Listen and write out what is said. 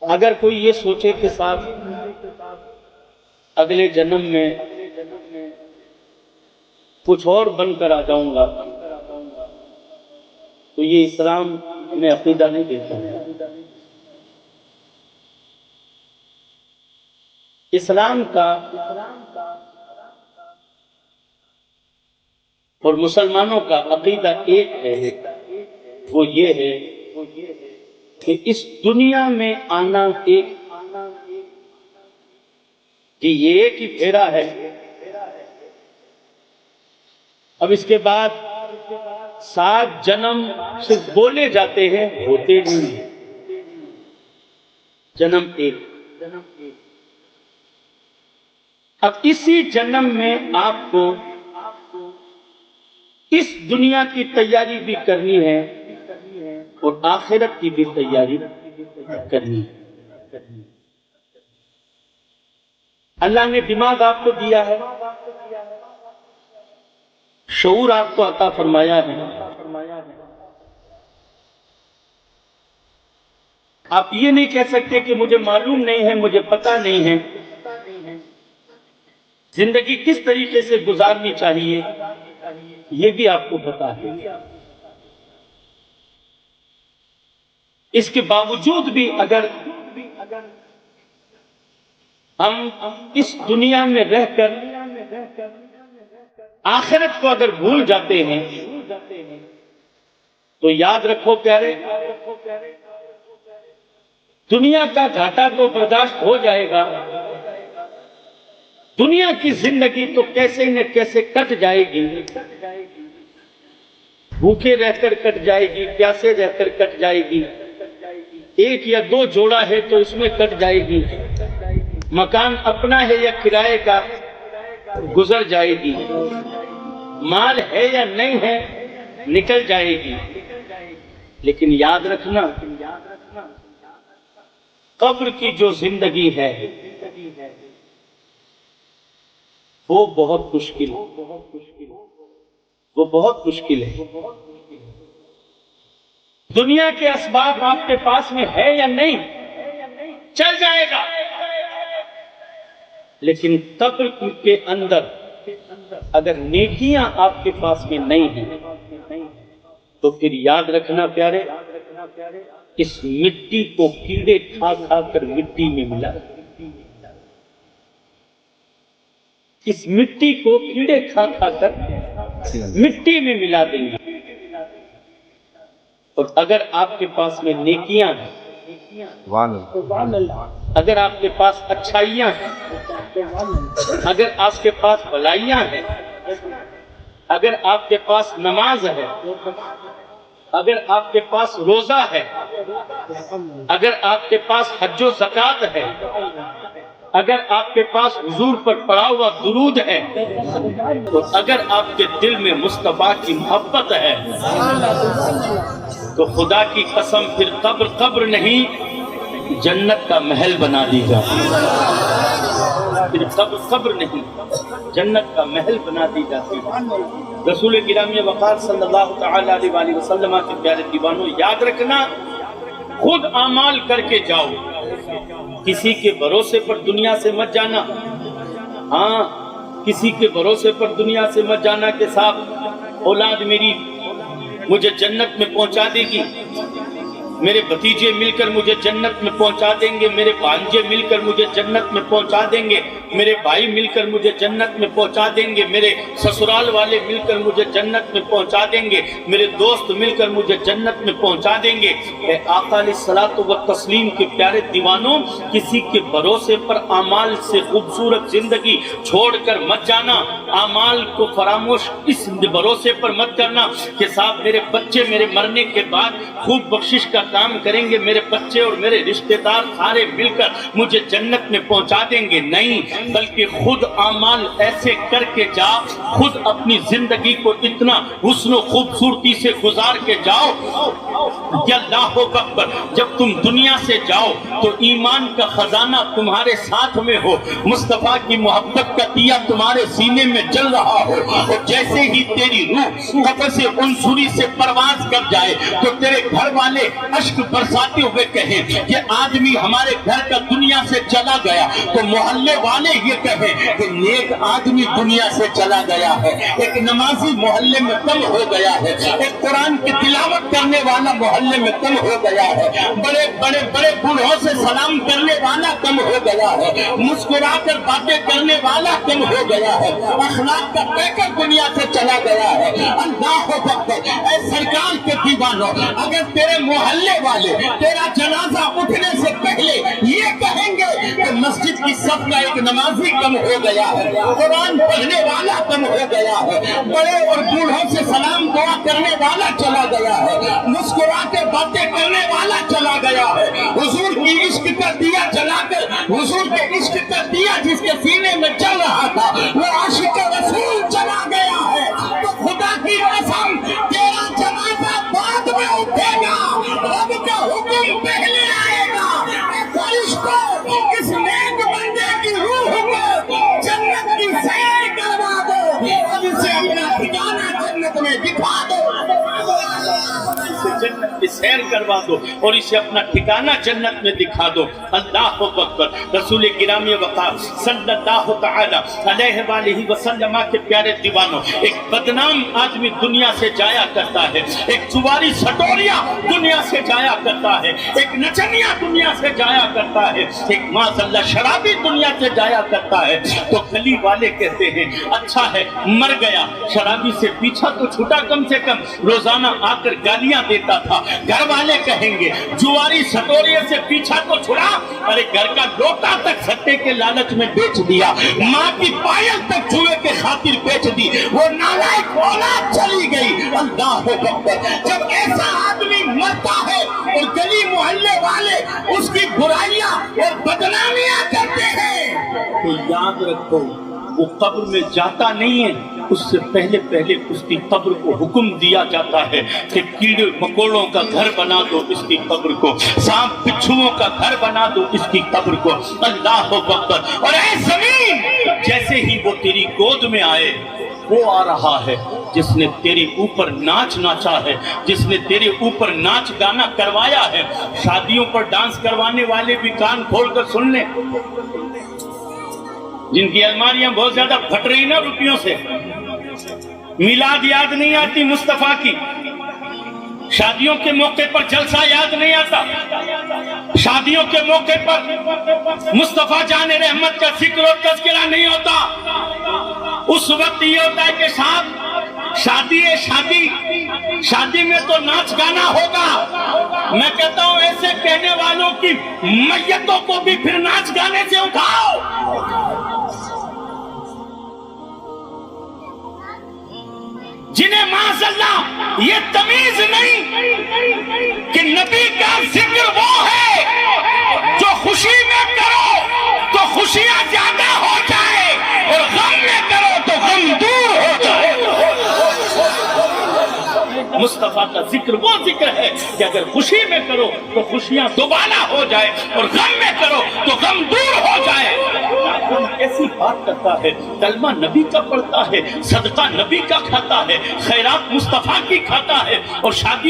اگر کوئی یہ سوچے کہ صاحب اگلے جنم میں کچھ اور بن کر آ جاؤں گا، تو یہ اسلام میں عقیدہ نہیں دیتا ہے۔ اسلام کا اور مسلمانوں کا عقیدہ ایک ہے، وہ یہ ہے کہ اس دنیا میں آنا کہ یہ ایک ہی پھیرا ہے، اب اس کے بعد 7 جنم صرف بولے جاتے ہیں، ہوتے نہیں ہیں۔ جنم ایک، اب اسی جنم میں آپ کو اس دنیا کی تیاری بھی کرنی ہے اور آخرت کی بھی تیاری کرنی ہے۔ اللہ نے دماغ آپ کو دیا ہے، شعور آپ کو عطا فرمایا ہے، آپ یہ نہیں کہہ سکتے کہ مجھے معلوم نہیں ہے، مجھے پتہ نہیں ہے زندگی کس طریقے سے گزارنی چاہیے، یہ بھی آپ کو پتہ ہے۔ اس کے باوجود بھی اگر ہم اس دنیا میں رہ کر آخرت کو اگر بھول جاتے ہیں تو یاد رکھو پیارے، دنیا کا گھاٹا تو برداشت ہو جائے گا، دنیا کی زندگی تو کیسے نہ کیسے کٹ جائے گی، بھوکے رہ کر کٹ جائے گی، پیاسے رہ کر کٹ جائے گی، 1 یا 2 جوڑا ہے تو اس میں کٹ جائے گی، مکان اپنا ہے یا کرائے کا گزر جائے گی، مال ہے یا نہیں ہے نکل جائے گی، لیکن یاد رکھنا قبر کی جو زندگی ہے وہ بہت مشکل ہے، وہ بہت مشکل ہے۔ دنیا کے اسباب آپ کے پاس میں ہے یا نہیں، چل جائے گا، لیکن قبر کے اندر اگر نیکیاں آپ کے پاس میں نہیں ہیں تو پھر یاد رکھنا پیارے، اس مٹی کو کیڑے کھا کھا کر مٹی میں ملا، اس مٹی کو کیڑے کھا کھا کر مٹی میں ملا دیں گے۔ اور اگر آپ کے پاس میں نیکیاں ہیں، اگر آپ کے پاس اچھائیاں ہیں، اگر آپ کے پاس بھلائیاں ہیں، اگر آپ کے پاس نماز ہے، اگر آپ کے پاس روزہ ہے، اگر آپ کے پاس حج و زکوٰۃ ہے، اگر آپ کے پاس حضور پر پڑا ہوا درود ہے، تو اگر آپ کے دل میں مصطفیٰ کی محبت ہے تو خدا کی قسم پھر قبر نہیں، جنت کا محل بنا دی جائے، پھر قبر نہیں، جنت کا محل بنا دی جاتی ہے۔ رسول گرامی وقار صلی اللہ تعالی علیہ وآلہ وسلم کے پیارے دیوانوں، یاد رکھنا خود اعمال کر کے جاؤ، کسی کے بھروسے پر دنیا سے مت جانا۔ ہاں، کسی کے بھروسے پر دنیا سے مت جانا کہ صاحب اولاد میری مجھے جنت میں پہنچا دے گی، میرے بھتیجے مل کر مجھے جنت میں پہنچا دیں گے، میرے بھانجے مل کر مجھے جنت میں پہنچا دیں گے، میرے بھائی مل کر مجھے جنت میں پہنچا دیں گے، میرے سسرال والے مل کر مجھے جنت میں پہنچا دیں گے، میرے دوست مل کر مجھے جنت میں پہنچا دیں گے۔ اے آقا علیہ الصلوۃ والتسلیم کے پیارے دیوانوں، کسی کے بھروسے پر اعمال سے خوبصورت زندگی چھوڑ کر مت جانا، اعمال کو فراموش اس بھروسے پر مت کرنا کہ صاحب میرے بچے میرے مرنے کے بعد خوب بخشش کا کام کریں گے، میرے بچے اور میرے رشتہ دار سارے مل کر مجھے جنت میں پہنچا دیں گے۔ نہیں، بلکہ خود اعمال ایسے کر کے جا، خود اپنی زندگی کو اتنا حسن و خوبصورتی سے گزار کے جاؤ کہ اللہ اکبر، جب تم دنیا سے جاؤ تو ایمان کا خزانہ تمہارے ساتھ میں ہو، مصطفیٰ کی محبت کا دیا تمہارے سینے میں جل رہا ہو، اور جیسے ہی تیری روح قفس عنصری سے پرواز کر جائے تو تیرے گھر والے اشک برساتے ہوئے کہیں کہ آدمی ہمارے گھر کا دنیا سے چلا گیا، تو محلے والے یہ کہیں کہ نیک آدمی دنیا سے چلا گیا ہے، ایک نمازی محلے میں کم ہو گیا ہے، ایک قرآن کی تلاوت کرنے والا محلے میں کم ہو گیا ہے، بڑے بڑے بڑے بوڑھوں سے سلام کرنے والا کم ہو گیا ہے، مسکرا کر باتیں کرنے والا کم ہو گیا ہے، اخلاق کا پیکر دنیا سے چلا گیا ہے۔ اللہ اکبر، اے سرکار کے دیوانوں، اگر تیرے محلے والے تیرا جنازہ اٹھنے سے پہلے یہ کہیں گے کہ مسجد کی صف کا ایک نمازی کم ہو گیا ہے، قرآن پڑھنے والا کم ہو گیا ہے، بڑے اور بوڑھوں سے سلام دعا کرنے والا چلا گیا ہے، مسکرا کے باتیں کرنے والا چلا گیا ہے، حضور کی عشق کا دیا جلا کر، حضور کے عشق کا دیا جس کے سینے میں چل رہا تھا وہ عاشق رسول چلا گیا ہے، تو خدا کی قسم تیرا جنازہ بعد میں اٹھے گا، رب کا حکم پہلے آئے گا۔ اے فرشتوں، اس نیک بندے کی روح کو جنت کی سیر کروا دو، اب اسے اپنا ٹھکانہ جنت میں دکھا دو، اسے جنت کی سیر کروا دو اور اسے اپنا ٹھکانہ جنت میں دکھا دو۔ اللہ اکبر۔ رسول گرامی وقار صلی اللہ تعالی علیہ وآلہ وسلم کے پیارے دیوانوں، ایک بدنام آدمی دنیا سے جایا کرتا ہے، ایک جواری سٹوریا دنیا سے جایا کرتا ہے، ایک نچنیا دنیا سے جایا کرتا ہے، ایک معاذ اللہ شرابی دنیا سے جایا کرتا ہے، تو گلی والے کہتے ہیں اچھا ہے مر گیا، شرابی سے پیچھا تو چھوٹا، کم سے کم روزانہ آ کر گالیاں دیتا تھا۔ گھر والے کہیں گے جواری سٹوریے سے پیچھا تو چھڑا، ارے گھر کا لوٹا تک سٹے کے لالچ میں بیچ دیا، ماں کی پائل تک جوئے کے خاطر بیچ دی، وہ نالائق اولاد چلی گئی۔ اللہ اکبر۔ جب ایسا آدمی مرتا ہے اور گلی محلے والے اس کی برائیاں اور بدنامیاں کرتے ہیں، تو یاد رکھو وہ قبر میں جاتا نہیں ہے، اس سے پہلے اس کی قبر کو حکم دیا جاتا ہے کہ کیڑے مکوڑوں کا گھر بنا دو اس کی قبر کو، سانپ بچھوؤں کا گھر بنا دو اس کی قبر کو۔ اللہ اکبر۔ اور اے زمین، جیسے ہی وہ تیری گود میں آئے، وہ آ رہا ہے جس نے تیرے اوپر ناچ ناچا ہے، جس نے تیرے اوپر ناچ گانا کروایا ہے۔ شادیوں پر ڈانس کروانے والے بھی کان کھول کر سن لیں، جن کی الماریاں بہت زیادہ پھٹ رہی نا روپیوں سے، میلاد یاد نہیں آتی مصطفیٰ کی، شادیوں کے موقع پر جلسہ یاد نہیں آتا، شادیوں کے موقع پر مصطفیٰ جان رحمت کا ذکر اور تذکرہ نہیں ہوتا۔ اس وقت یہ ہوتا ہے کہ صاحب شادی ہے، شادی میں تو ناچ گانا ہوگا۔ میں کہتا ہوں ایسے کہنے والوں کی میتوں کو بھی پھر ناچ گانے سے اٹھاؤ۔ جنہیں معاذ اللہ یہ تمیز نہیں کہ نبی کا ذکر وہ ہے جو خوشی میں کرو تو خوشیاں زیادہ ہو جائے، اور غم میں کرو تو غم دور ہو جائے۔ مصطفیٰ کا ذکر وہ ذکر ہے کہ اگر خوشی میں کرو تو خوشیاں دوبارہ ہو جائے، اور غم میں کرو تو غم دور ہو جائے۔ ایسی بات کرتا ہے، کلمہ نبی کا پڑھتا ہے، صدقہ نبی کا کھاتا ہے، خیرات مصطفیٰ کی کھاتا ہے، اور شادیوں